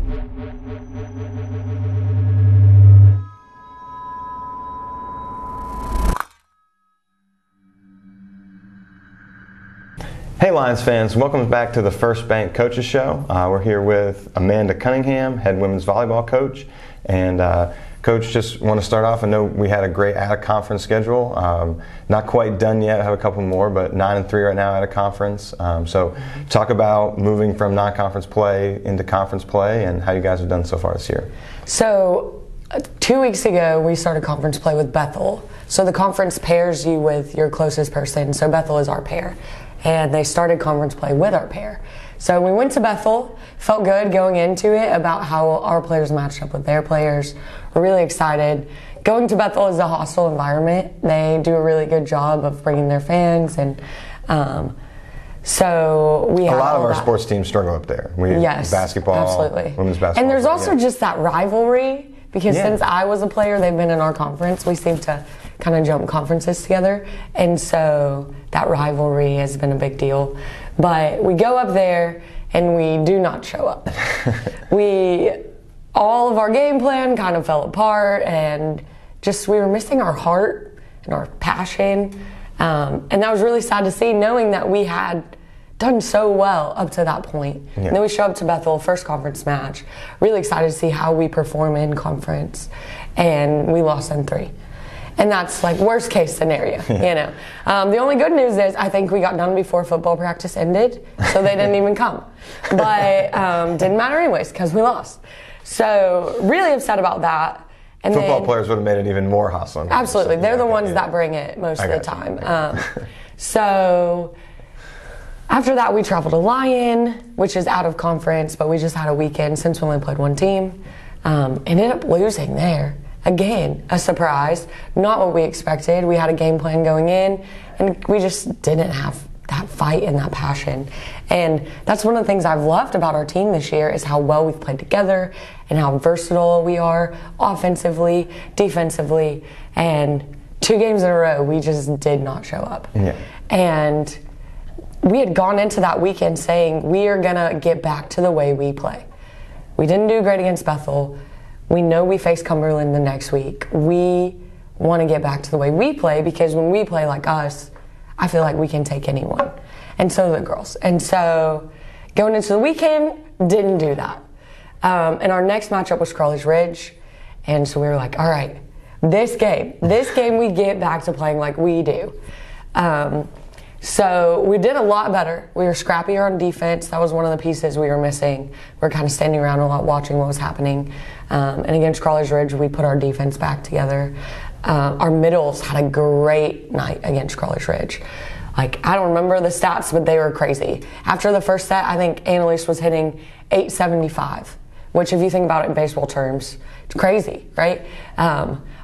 Hey Lions fans, welcome back to the First Bank Coaches Show. We're here with Amanda Cunningham, head women's volleyball coach. And Coach, just want to start off, I know we had a great out-of-conference schedule. Not quite done yet, I have a couple more, but 9-3 right now out of conference. So talk about moving from non-conference play into conference play and how you guys have done so far this year. So 2 weeks ago, we started conference play with Bethel. So the conference pairs you with your closest person, so Bethel is our pair. And they started conference play with our pair. So we went to Bethel, felt good going into it about how our players matched up with their players. We're really excited. Going to Bethel is a hostile environment. They do a really good job of bringing their fans, and so we have a lot of our sports teams struggle up there. Yes, basketball, absolutely. Women's basketball. And there's also just that rivalry, because since I was a player, they've been in our conference. We seem to kind of jump conferences together, and so that rivalry has been a big deal. But we go up there and we do not show up. All of our game plan kind of fell apart, and just we were missing our heart and our passion, and that was really sad to see, knowing that we had done so well up to that point. And then we show up to Bethel, first conference match, really excited to see how we perform in conference, and we lost in 3. And that's like worst case scenario, you know. The only good news is I think we got done before football practice ended, so they didn't even come. But didn't matter anyways because we lost. So really upset about that. And football players would have made it even more hostile. Absolutely, they're the ones that bring it most of the time. So after that, we traveled to Lyon, which is out of conference, but we just had a weekend since we only played one team. Ended up losing there. Again, a surprise, not what we expected. We had a game plan going in, and we just didn't have that fight and that passion. And that's one of the things I've loved about our team this year is how well we've played together and how versatile we are offensively, defensively, and 2 games in a row, we just did not show up. And we had gone into that weekend saying we are gonna get back to the way we play. We didn't do great against Bethel. We know we face Cumberland the next week. We want to get back to the way we play, because when we play like us, I feel like we can take anyone. And so do the girls. And so going into the weekend, didn't do that. And our next matchup was Crawley's Ridge. And so we were like, all right, this game we get back to playing like we do. So we did a lot better. We were scrappier on defense. That was one of the pieces we were missing. We were kind of standing around a lot watching what was happening. And against Crawley's Ridge, we put our defense back together. Our middles had a great night against Crawley's Ridge. Like, I don't remember the stats, but they were crazy. After the first set, I think Annalise was hitting 875, which if you think about it in baseball terms, it's crazy, right?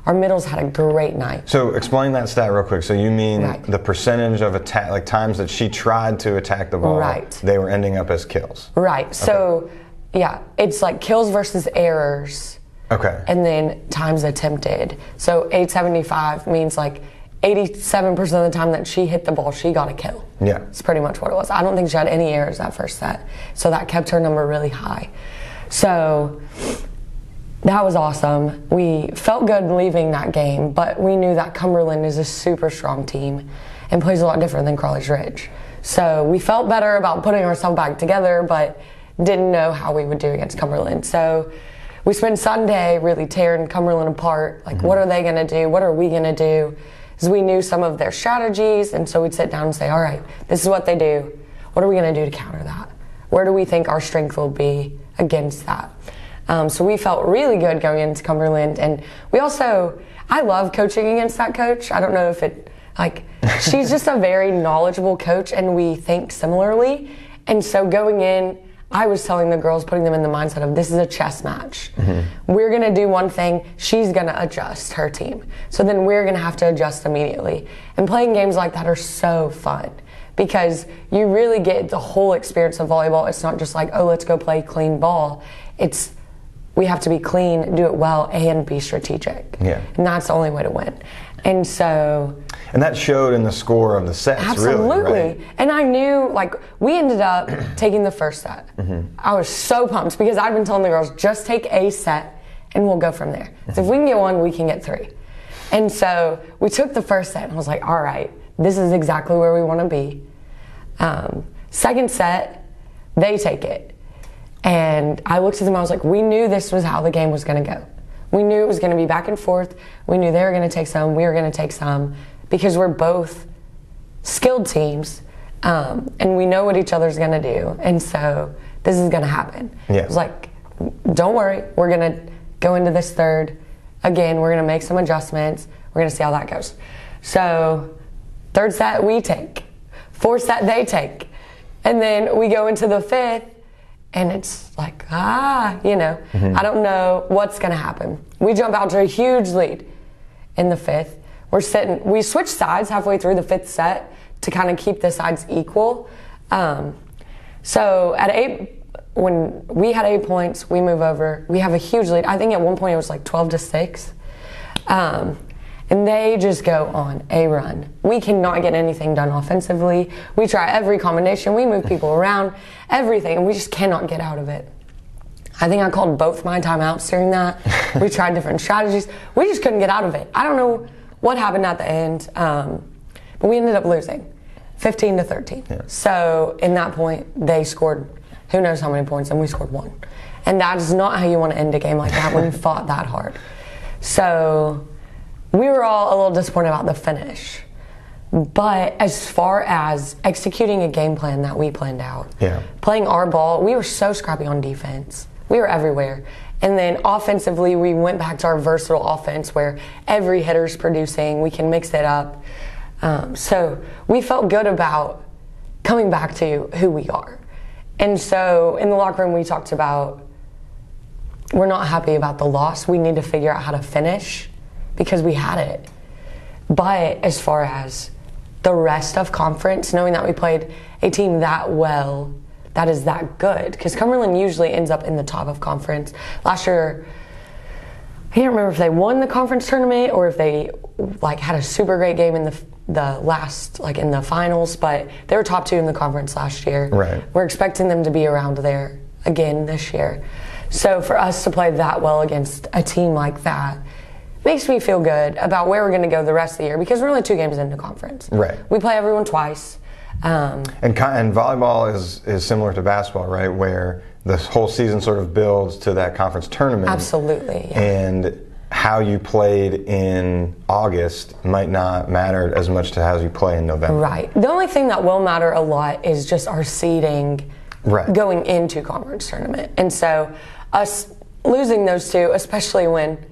Our middles had a great night. So explain that stat real quick. So you mean the percentage of attack, like times that she tried to attack the ball, they were ending up as kills? Right. Okay. So, yeah, it's like kills versus errors. Okay. And then times attempted. So 875 means like 87% of the time that she hit the ball, she got a kill. Yeah. It's pretty much what it was. I don't think she had any errors that first set. So that kept her number really high. So that was awesome. We felt good leaving that game, but we knew that Cumberland is a super strong team and plays a lot different than Crawley's Ridge. So we felt better about putting ourselves back together, but didn't know how we would do against Cumberland. So we spent Sunday really tearing Cumberland apart. Like, what are they going to do? What are we going to do? Because we knew some of their strategies, and so we'd sit down and say, all right, this is what they do. What are we going to do to counter that? Where do we think our strength will be against that? So we felt really good going into Cumberland, and we also, I love coaching against that coach. I don't know if it, like, she's just a very knowledgeable coach, and we think similarly. And so going in, I was telling the girls, putting them in the mindset of this is a chess match. We're going to do one thing, she's going to adjust her team. So then we're going to have to adjust immediately. And playing games like that are so fun because you really get the whole experience of volleyball. It's not just like, oh, let's go play clean ball. It's we have to be clean, do it well, and be strategic. And that's the only way to win. And so... And that showed in the score of the sets, absolutely. Really, right? And I knew, like, we ended up taking the first set. I was so pumped because I'd been telling the girls, just take a set and we'll go from there. So if we can get one, we can get three. And so we took the first set and I was like, all right, this is exactly where we want to be. Second set, they take it. And I looked at them, I was like, we knew this was how the game was going to go. We knew it was going to be back and forth. We knew they were going to take some, we were going to take some, because we're both skilled teams, and we know what each other's going to do. And so this is going to happen. Yeah. It was like, don't worry, we're going to go into this third. Again, we're going to make some adjustments. We're going to see how that goes. So third set, we take. Fourth set, they take. And then we go into the fifth, and it's like, I don't know what's going to happen. We jump out to a huge lead in the fifth. We switched sides halfway through the fifth set to kind of keep the sides equal. So when we had 8 points, we move over. We have a huge lead. I think at one point it was like 12-6. And they just go on a run. We cannot get anything done offensively. We try every combination. We move people around, everything, and we just cannot get out of it. I think I called both my timeouts during that. We tried different strategies. We just couldn't get out of it. I don't know what happened at the end, but we ended up losing 15-13. Yeah. So in that point, they scored who knows how many points, and we scored one. And that is not how you want to end a game like that when you fought that hard. So we were all a little disappointed about the finish. But as far as executing a game plan that we planned out, playing our ball, we were so scrappy on defense. We were everywhere. And then offensively, we went back to our versatile offense where every hitter's producing. We can mix it up. So we felt good about coming back to who we are. And so in the locker room, we talked about we're not happy about the loss. We need to figure out how to finish because we had it. But as far as the rest of conference, knowing that we played a team that well, that is that good, because Cumberland usually ends up in the top of conference. Last year, I can't remember if they won the conference tournament or if they had a super great game in the last, in the finals, but they were top 2 in the conference last year. Right. We're expecting them to be around there again this year. So for us to play that well against a team like that makes me feel good about where we're going to go the rest of the year, because we're only 2 games into conference. Right. We play everyone twice. And volleyball is similar to basketball, right? Where the whole season sort of builds to that conference tournament. Absolutely. Yeah. And how you played in August might not matter as much to how you play in November. Right. The only thing that will matter a lot is just our seeding going into conference tournament. And so us losing those 2, especially when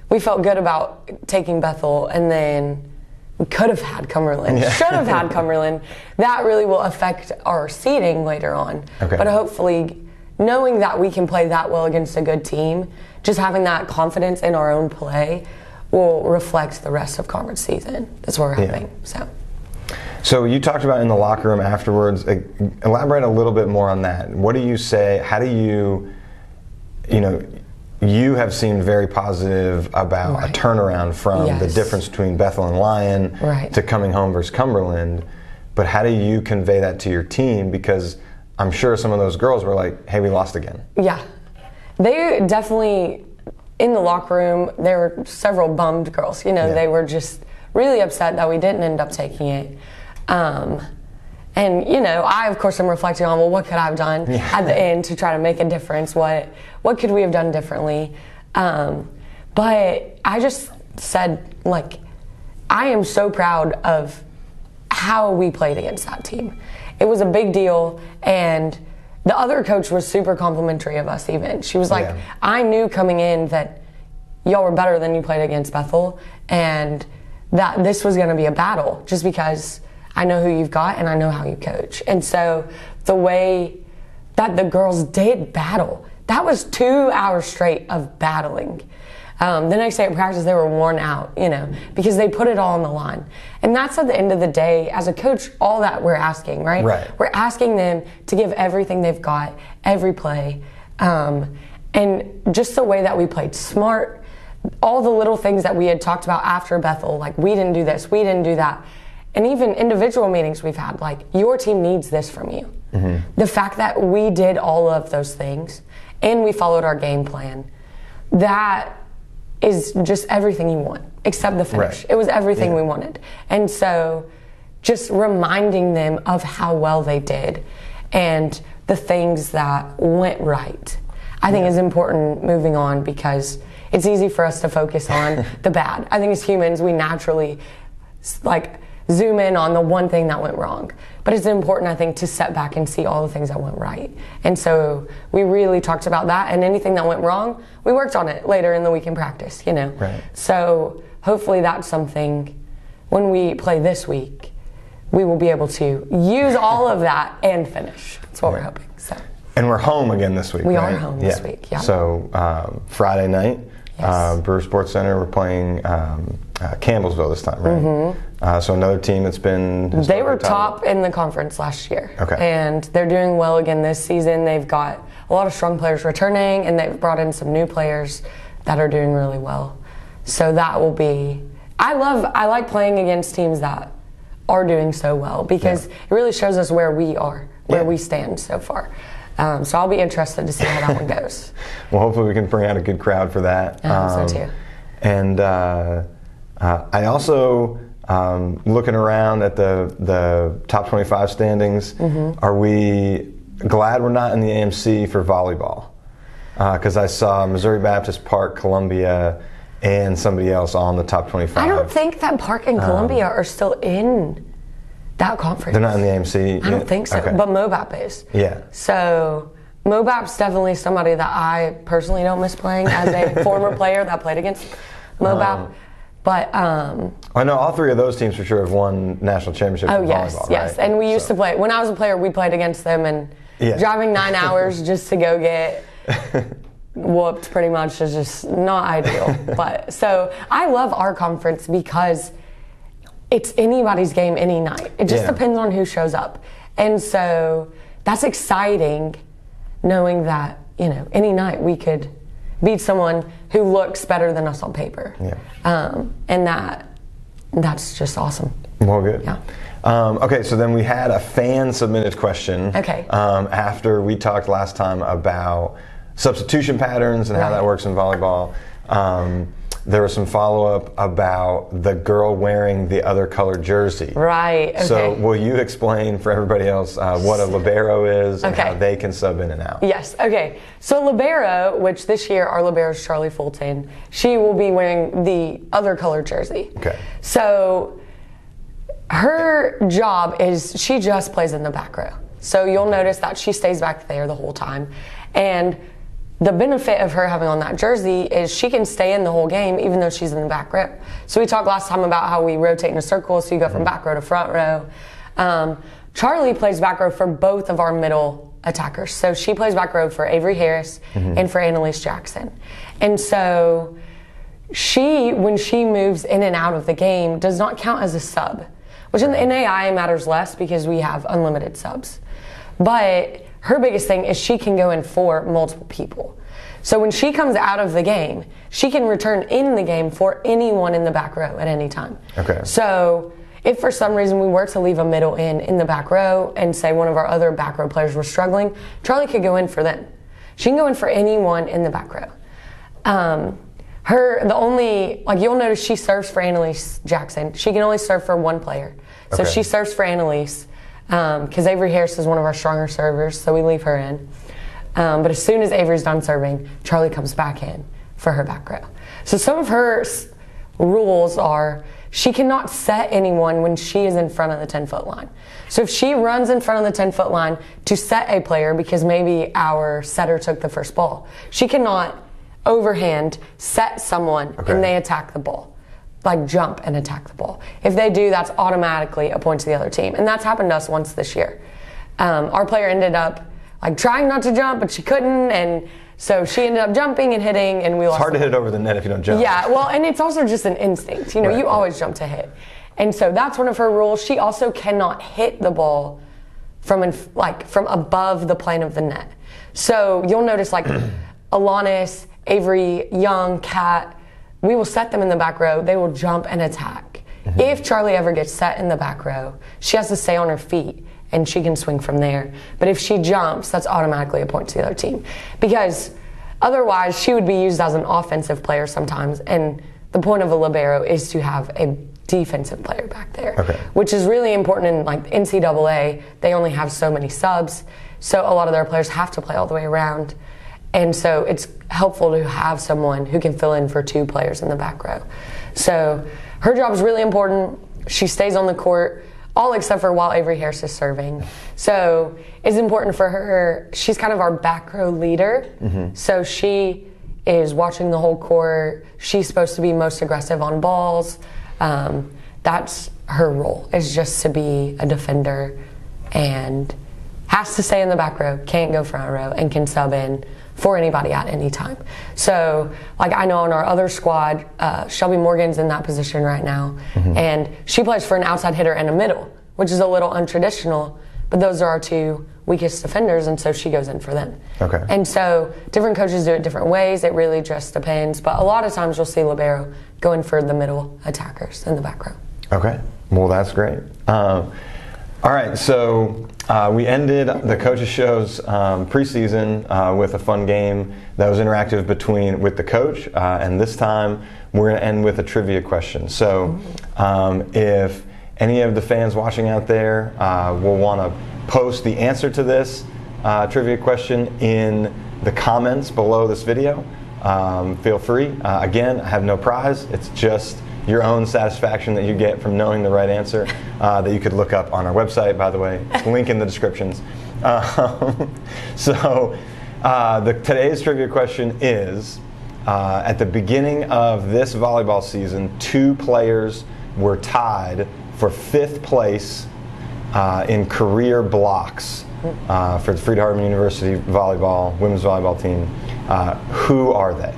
we felt good about taking Bethel and then we could have had Cumberland, should have had Cumberland. That really will affect our seeding later on. Okay. But hopefully, knowing that we can play that well against a good team, just having that confidence in our own play will reflect the rest of conference season. That's what we're hoping. So you talked about in the locker room afterwards. Elaborate a little bit more on that. What do you say? How do you you have seemed very positive about a turnaround from the difference between Bethel and Lyon to coming home versus Cumberland. But how do you convey that to your team? Because I'm sure some of those girls were like, hey, we lost again. Yeah. They definitely, in the locker room, there were several bummed girls. They were just really upset that we didn't end up taking it. And, I, of course, am reflecting on, what could I have done at the end to try to make a difference? What could we have done differently? But I just said, I am so proud of how we played against that team. It was a big deal, and the other coach was super complimentary of us even. She was like, I knew coming in that y'all were better than you played against Bethel, and that this was going to be a battle just because I know who you've got and I know how you coach. And so the way that the girls did battle, that was 2 hours straight of battling. The next day at practice, they were worn out, because they put it all on the line. And that's at the end of the day, as a coach, all that we're asking, right? We're asking them to give everything they've got, every play. And just the way that we played smart, all the little things that we had talked about after Bethel, like we didn't do this, we didn't do that. And even individual meetings we've had, like your team needs this from you. The fact that we did all of those things and we followed our game plan, that is just everything you want, except the finish. Right. It was everything we wanted. And so just reminding them of how well they did and the things that went right, I think is important moving on, because it's easy for us to focus on the bad. I think as humans, we naturally like zoom in on the one thing that went wrong. But it's important, I think, to step back and see all the things that went right. And so we really talked about that, and anything that went wrong, we worked on it later in the week in practice, you know. Right. So hopefully that's something, when we play this week, we will be able to use all of that and finish. That's what we're hoping. So. And we're home again this week, We right? are home this week, yeah. So Friday night, Brewer Sports Center, we're playing Campbellsville this time, right? So another team that's been... They were top in the conference last year. Okay. And they're doing well again this season. They've got a lot of strong players returning, and they've brought in some new players that are doing really well. So that will be... I like playing against teams that are doing so well, because it really shows us where we are, where we stand so far. So I'll be interested to see how that one goes. Well, hopefully we can bring out a good crowd for that. I hope so too. And I also, looking around at the top 25 standings, are we glad we're not in the AMC for volleyball? Because I saw Missouri Baptist, Park, Columbia, and somebody else on the top 25. I don't think that Park and Columbia are still in that conference. They're not in the AMC? I don't think so, okay. but MoBAP is. Yeah. So MoBAP's definitely somebody that I personally don't miss playing as a former player that played against MoBAP. But I know all three of those teams for sure have won national championships in volleyball, yes. right? And we used to play. When I was a player, we played against them, and driving 9 hours just to go get whooped pretty much is just not ideal. But so I love our conference because it's anybody's game any night. It just depends on who shows up. And so that's exciting, knowing that, you know, any night we could beat someone who looks better than us on paper. And that's just awesome. Well, good. Yeah. Okay, so then we had a fan-submitted question after we talked last time about substitution patterns and how that works in volleyball. There was some follow-up about the girl wearing the other colored jersey. Right, okay. So will you explain for everybody else what a libero is and how they can sub in and out? Yes, okay. So libero, which this year our libero is Charlie Fulton, she will be wearing the other colored jersey. Okay. So her job is she just plays in the back row. So you'll notice that she stays back there the whole time. And the benefit of her having on that jersey is she can stay in the whole game even though she's in the back row. So we talked last time about how we rotate in a circle, so you go from back row to front row. Charlie plays back row for both of our middle attackers. So she plays back row for Avery Harris and for Annalise Jackson. And so she, when she moves in and out of the game, does not count as a sub, which in the NAI matters less because we have unlimited subs. But her biggest thing is she can go in for multiple people. So when she comes out of the game, she can return in the game for anyone in the back row at any time. Okay. So if for some reason we were to leave a middle in the back row and say one of our other back row players were struggling, Charlie could go in for them. She can go in for anyone in the back row. You'll notice she serves for Annalise Jackson. She can only serve for one player. So she serves for Annalise. Because Avery Harris is one of our stronger servers, so we leave her in. But as soon as Avery's done serving, Charlie comes back in for her back row. So some of her rules are she cannot set anyone when she is in front of the 10-foot line. So if she runs in front of the 10-foot line to set a player because maybe our setter took the first ball, she cannot overhand set someone and they attack the ball. Like jump and attack the ball. If they do, that's automatically a point to the other team. And that's happened to us once this year. Our player ended up like trying not to jump, but she couldn't, and so she ended up jumping and hitting, and we lost. It's hard to hit over the net if you don't jump. Yeah, well, and it's also just an instinct. You know, you always jump to hit. And so that's one of her rules. She also cannot hit the ball from above the plane of the net. So you'll notice like Alanis, Avery, Young, Kat, we will set them in the back row. They will jump and attack. If Charlie ever gets set in the back row, she has to stay on her feet and she can swing from there. But if she jumps, that's automatically a point to the other team. Because otherwise, she would be used as an offensive player sometimes. And the point of a libero is to have a defensive player back there, which is really important in like NCAA. They only have so many subs, so a lot of their players have to play all the way around. And so it's helpful to have someone who can fill in for 2 players in the back row. So her job is really important. She stays on the court, all except for while Avery Harris is serving. So it's important for her. She's kind of our back row leader. So she is watching the whole court. She's supposed to be most aggressive on balls. That's her role, is just to be a defender and has to stay in the back row, can't go front row, and can sub in for anybody at any time. So, like I know on our other squad, Shelby Morgan's in that position right now, and she plays for an outside hitter and a middle, which is a little untraditional, but those are our 2 weakest defenders, and so she goes in for them. And so different coaches do it different ways. It really just depends, but a lot of times you'll see libero going for the middle attackers in the back row. Okay, well that's great. All right, so we ended the Coaches Show's preseason with a fun game that was interactive with the coach, and this time we're going to end with a trivia question. So if any of the fans watching out there will want to post the answer to this trivia question in the comments below this video, feel free. Again, I have no prize. It's just your own satisfaction that you get from knowing the right answer that you could look up on our website, by the way. Link in the descriptions. So today's trivia question is, at the beginning of this volleyball season, 2 players were tied for 5th place in career blocks for the Freed-Hardeman University women's volleyball team. Who are they?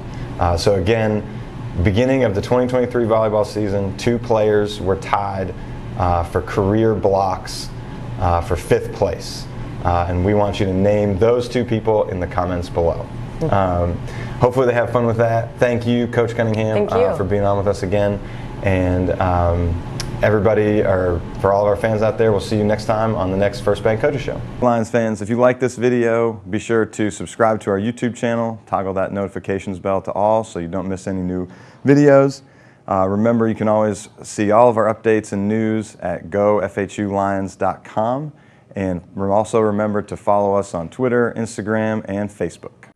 So again, beginning of the 2023 volleyball season, 2 players were tied for career blocks for 5th place. And we want you to name those 2 people in the comments below. Hopefully they have fun with that. Thank you, Coach Cunningham, for being on with us again. And everybody, or for all of our fans out there, we'll see you next time on the next First Bank Coaches Show. Lions fans, if you like this video, be sure to subscribe to our YouTube channel, toggle that notifications bell to all so you don't miss any new videos. Remember, you can always see all of our updates and news at gofhulions.com, and also remember to follow us on Twitter, Instagram, and Facebook.